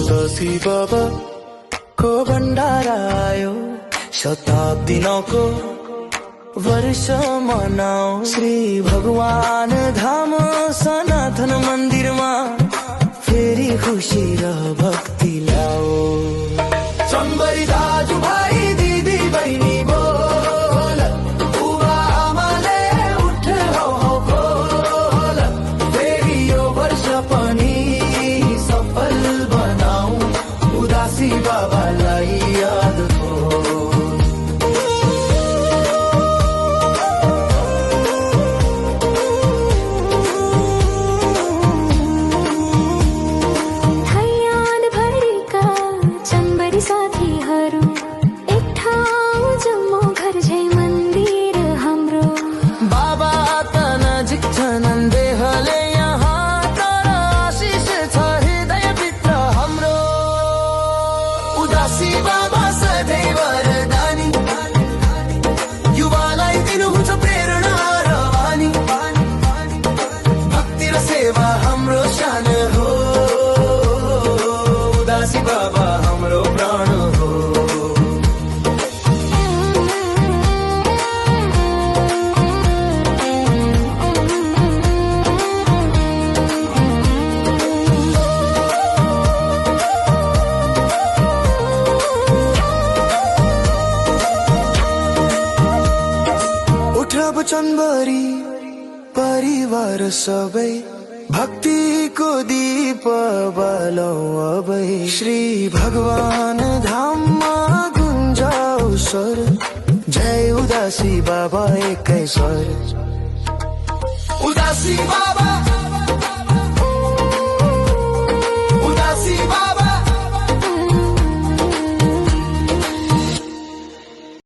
उदासी बाबा को भण्डारा आयो, शताब्दी 9 को वर्ष मनाओ। श्री भगवान धाम सनातन मन्दिरमा फेरि खुशी र भक्ति लाओ। चम्बरी दाजु भाइ दिदी बहिनी बोल, बुबा आमाले उठ हौ बोल, फेरि यो वर्ष पनि सफल बनाऊ, उदासी बाबालाई याद हो। साथीहरू एक ठाउँ जम्मू घर झै मन्दिर हाम्रो। बाबा त नजिक छन् देहले यहाँ, तर आशिष छ हृदयभित्र हाम्रो। उदासी बाबा सधैँ वरदानी, युवालाई दिनुहुन्छ प्रेरणा र बानी, भक्ति र सेवा हाम्रो शान हो। उदासी बाबा हाम्रो प्राण हो। उठब चन्दरी परिवार सबै, भक्तिको दीप बालौं अबै। श्री भगवान धाममा गुन्जाऊ स्वर, जय उदासी बाबा एकै स्वर। उदासी बाबा, उदासी बाबा।